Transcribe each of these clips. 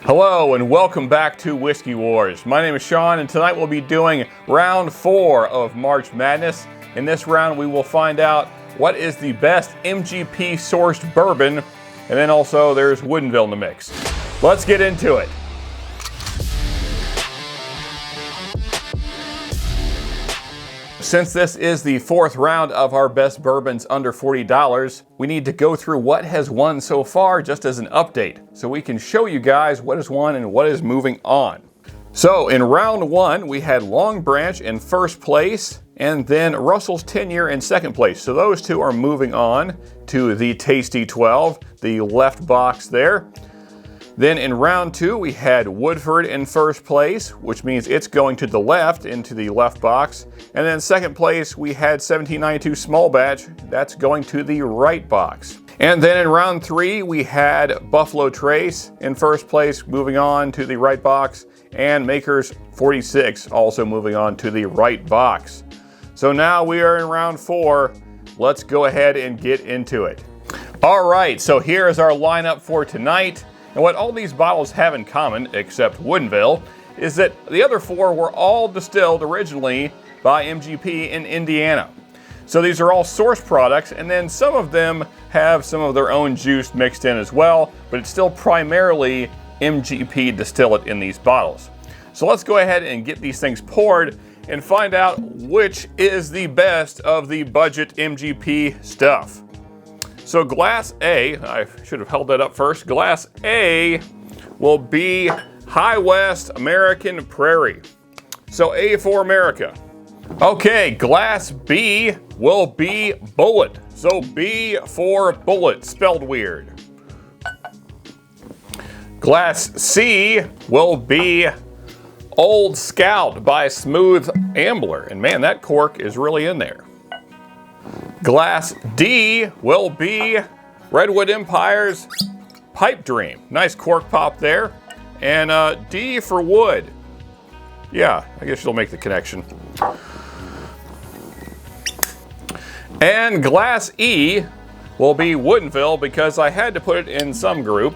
Hello and welcome back to Whiskey Wars. My name is Sean and tonight we'll be doing round 4 of March Madness. In this round we will find out what is the best MGP sourced bourbon, and then also there's Woodinville in the mix. Let's get into it. Since this is the 4th round of our best bourbons under $40, we need to go through what has won so far just as an update, so we can show you guys what has won and what is moving on. So in round 1, we had Long Branch in first place, and then Russell's 10-year in second place. So those two are moving on to the Tasty 12, the left box there. Then in round 2, we had Woodford in first place, which means it's going to the left, into the left box. And then second place, we had 1792 Small Batch, that's going to the right box. And then in round 3, we had Buffalo Trace in first place, moving on to the right box, and Maker's 46 also moving on to the right box. So now we are in round 4. Let's go ahead and get into it. All right, so here is our lineup for tonight. And what all these bottles have in common, except Woodinville, is that the other 4 were all distilled originally by MGP in Indiana. So these are all source products, and then some of them have some of their own juice mixed in as well, but it's still primarily MGP distillate in these bottles. So let's go ahead and get these things poured and find out which is the best of the budget MGP stuff. So glass A, I should have held that up first. Glass A will be High West American Prairie. So A for America. Okay, glass B will be Bullet. So B for Bullet, spelled weird. Glass C will be Old Scout by Smooth Ambler. And man, that cork is really in there. Glass D will be Redwood Empire's Pipe Dream. Nice cork pop there. And D for wood. Yeah, I guess you'll make the connection. And glass E will be Woodinville because I had to put it in some group.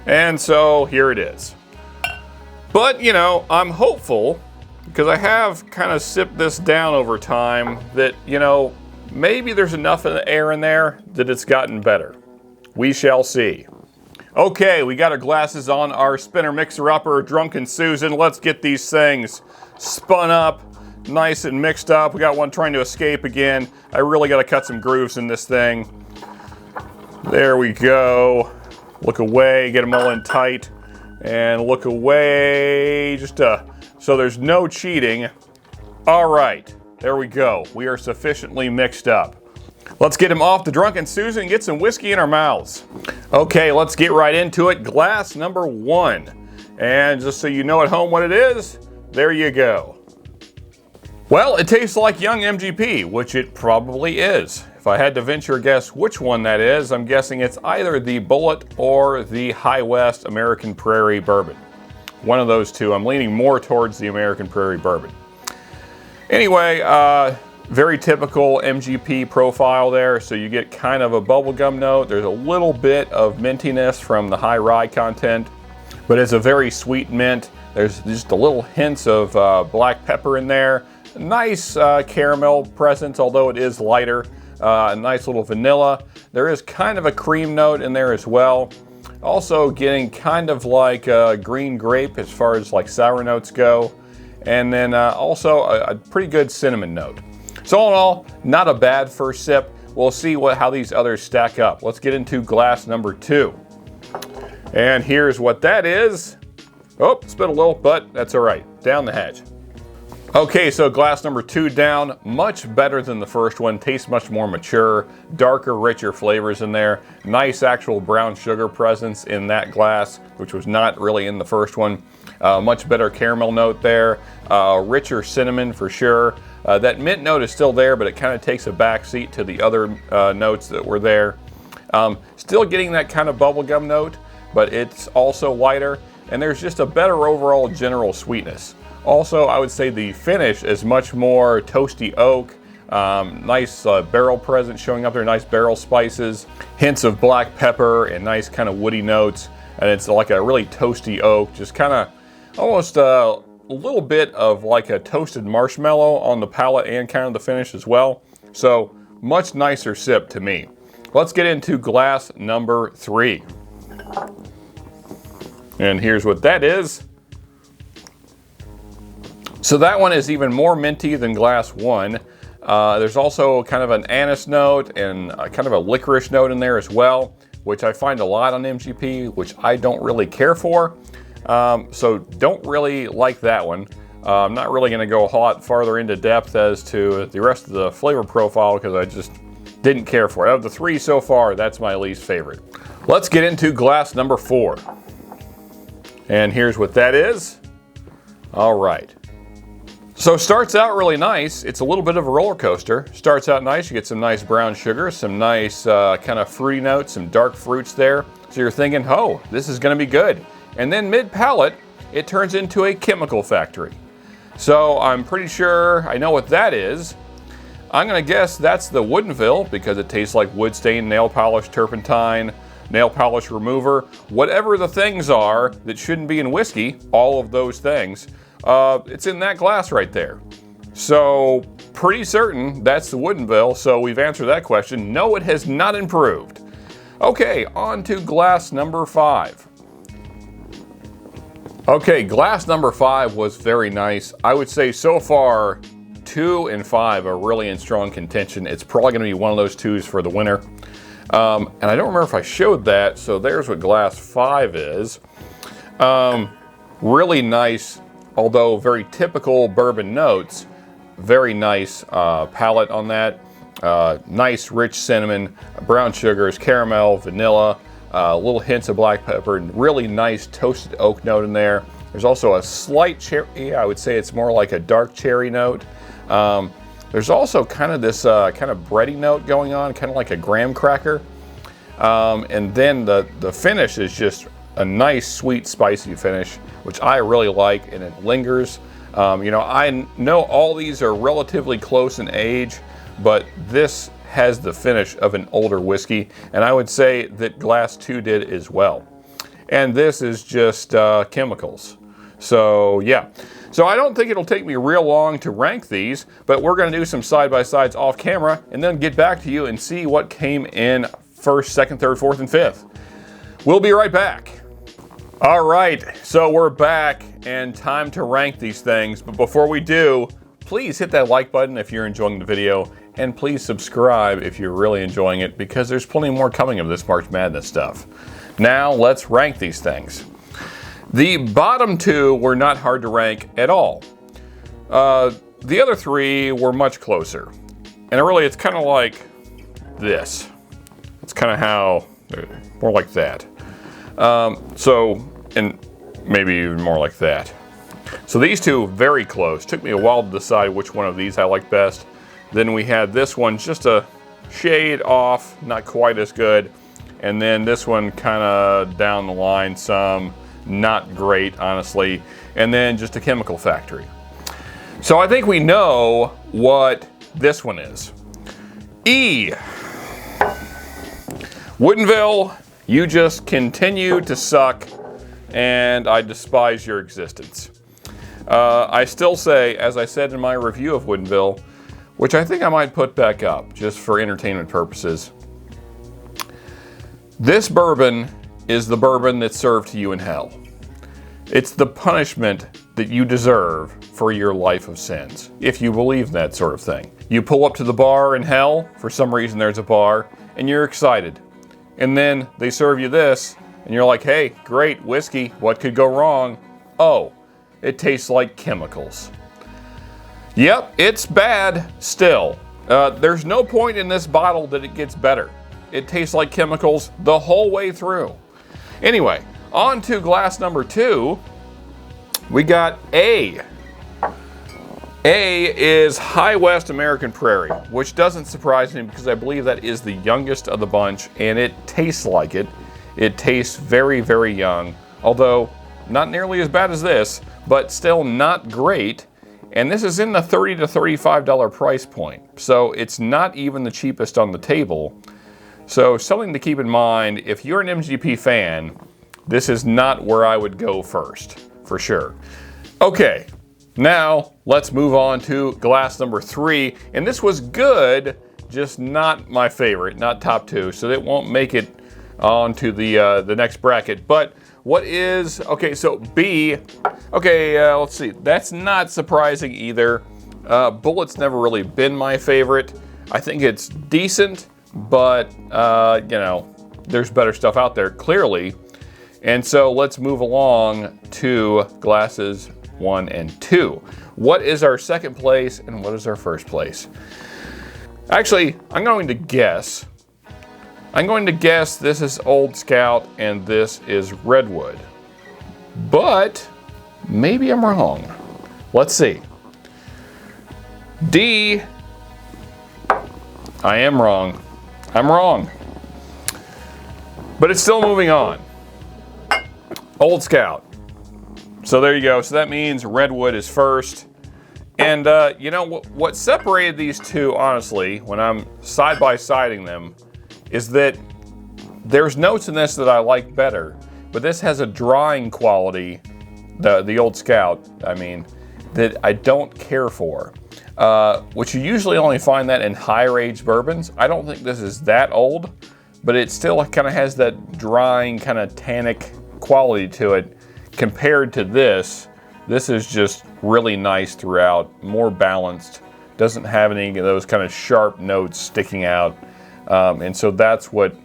And so here it is. But, you know, I'm hopeful because I have kind of sipped this down over time that, you know, maybe there's enough of the air in there that it's gotten better. We shall see. Okay, we got our glasses on our spinner mixer-upper, Drunken Susan. Let's get these things spun up, nice and mixed up. We got one trying to escape again. I really got to cut some grooves in this thing. There we go. Look away, get them all in tight. And look away, so there's no cheating. All right. There we go. We are sufficiently mixed up. Let's get him off the Drunken Susan and get some whiskey in our mouths. Okay, let's get right into it. Glass number 1. And just so you know at home what it is, there you go. Well, it tastes like young MGP, which it probably is. If I had to venture a guess which one that is, I'm guessing it's either the Bullet or the High West American Prairie Bourbon. One of those two. I'm leaning more towards the American Prairie Bourbon. Anyway, very typical MGP profile there. So you get kind of a bubblegum note. There's a little bit of mintiness from the high rye content, but it's a very sweet mint. There's just a little hints of black pepper in there. Nice caramel presence, although it is lighter. A nice little vanilla. There is kind of a cream note in there as well. Also getting kind of like green grape as far as like sour notes go. And then also a pretty good cinnamon note. So all in all, not a bad first sip. We'll see how these others stack up. Let's get into glass number 2. And here's what that is. Oh, spit a little, but that's all right. Down the hatch. Okay, so glass number 2 down, much better than the first one. Tastes much more mature, darker, richer flavors in there. Nice actual brown sugar presence in that glass, which was not really in the first one. Much better caramel note there, richer cinnamon for sure. That mint note is still there, but it kind of takes a back seat to the other notes that were there. Still getting that kind of bubblegum note, but it's also lighter, and there's just a better overall general sweetness. Also, I would say the finish is much more toasty oak, nice barrel presence showing up there, nice barrel spices, hints of black pepper and nice kind of woody notes. and it's like a really toasty oak, just kind of almost a little bit of like a toasted marshmallow on the palate and kind of the finish as well. So much nicer sip to me. Let's get into glass number 3. And here's what that is. So that one is even more minty than glass 1. There's also kind of an anise note and kind of a licorice note in there as well, which I find a lot on MGP, which I don't really care for. So don't really like that one. I'm not really going to go a lot farther into depth as to the rest of the flavor profile because I just didn't care for it. Out of the 3 so far, that's my least favorite. Let's get into glass number 4. And here's what that is. All right. So starts out really nice. It's a little bit of a roller coaster. Starts out nice. You get some nice brown sugar, some nice kind of fruity notes, some dark fruits there. So you're thinking, oh, this is going to be good. And then mid-palate, it turns into a chemical factory. So I'm pretty sure I know what that is. I'm going to guess that's the Woodinville because it tastes like wood stain, nail polish, turpentine, nail polish remover, whatever the things are that shouldn't be in whiskey, all of those things. It's in that glass right there. So pretty certain that's the Woodinville. So we've answered that question. No, it has not improved. Okay, on to glass number 5. Okay, glass number 5 was very nice. I would say so far 2 and 5 are really in strong contention. It's probably going to be one of those 2s for the winner. And I don't remember if I showed that, so there's what glass 5 is. Really nice, although very typical bourbon notes. Very nice palate on that. Nice rich cinnamon, brown sugars, caramel, vanilla, little hints of black pepper, and really nice toasted oak note in there. There's also a slight cherry, I would say it's more like a dark cherry note. There's also kind of this kind of bready note going on, kind of like a graham cracker. And then the finish is just a nice, sweet, spicy finish, which I really like, and it lingers. You know, I know all these are relatively close in age, but this has the finish of an older whiskey, and I would say that glass 2 did as well. And this is just chemicals. So yeah. So I don't think it'll take me real long to rank these, but we're going to do some side-by-sides off camera and then get back to you and see what came in first, second, third, fourth, and fifth. We'll be right back. All right, so we're back and time to rank these things. But before we do, please hit that like button if you're enjoying the video, and please subscribe if you're really enjoying it, because there's plenty more coming of this March Madness stuff. Now let's rank these things. The bottom 2 were not hard to rank at all. The other 3 were much closer. And really, it's kind of like this. It's kind of how, more like that. And maybe even more like that. So these 2, very close. Took me a while to decide which one of these I liked best. Then we had this one just a shade off, not quite as good. And then this one kind of down the line some. Not great, honestly. And then just a chemical factory. So I think we know what this one is. E. Woodinville, you just continue to suck, and I despise your existence. I still say, as I said in my review of Woodinville, which I think I might put back up just for entertainment purposes, this bourbon is the bourbon that's served to you in hell. It's the punishment that you deserve for your life of sins, if you believe in that sort of thing. You pull up to the bar in hell, for some reason there's a bar, and you're excited. And then they serve you this, and you're like, hey, great, whiskey, what could go wrong? Oh, it tastes like chemicals. Yep, it's bad still. There's no point in this bottle that it gets better. It tastes like chemicals the whole way through. Anyway, on to glass number 2. We got A. A is High West American Prairie, which doesn't surprise me because I believe that is the youngest of the bunch, and it tastes like it. It tastes very, very young, although not nearly as bad as this, but still not great. And this is in the $30 to $35 price point, so it's not even the cheapest on the table. So something to keep in mind, if you're an MGP fan, this is not where I would go first, for sure. Okay, now let's move on to glass number 3. And this was good, just not my favorite, not top 2, so it won't make it onto the next bracket. But what is, okay, so B, okay, let's see. That's not surprising either. Bullet's never really been my favorite. I think it's decent, but, you know, there's better stuff out there, clearly. And so let's move along to glasses 1 and 2. What is our second place and what is our first place? Actually, I'm going to guess this is Old Scout and this is Redwood. But maybe I'm wrong. Let's see. D, I am wrong. I'm wrong. But it's still moving on. Old Scout. So there you go. So that means Redwood is first. And you know, what separated these two, honestly, when I'm side-by-siding them, is that there's notes in this that I like better, but this has a drying quality, the Old Scout, I mean, that I don't care for. Which you usually only find that in higher aged bourbons. I don't think this is that old, but it still kind of has that drying, kind of tannic quality to it. Compared to this is just really nice throughout, more balanced, doesn't have any of those kind of sharp notes sticking out. And so that's what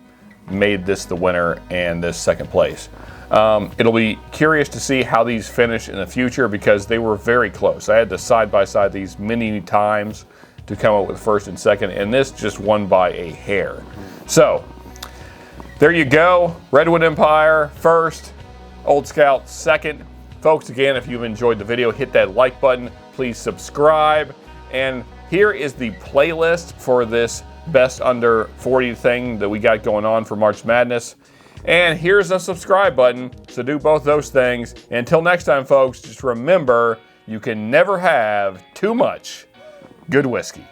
made this the winner and this second place. It'll be curious to see how these finish in the future because they were very close. I had to side-by-side these many times to come up with first and second, and this just won by a hair. So, there you go. Redwood Empire first, Old Scout second. Folks, again, if you've enjoyed the video, hit that like button. Please subscribe. And here is the playlist for this best under 40 thing that we got going on for March Madness. And here's a subscribe button, so do both those things. And until next time, folks, just remember, you can never have too much good whiskey.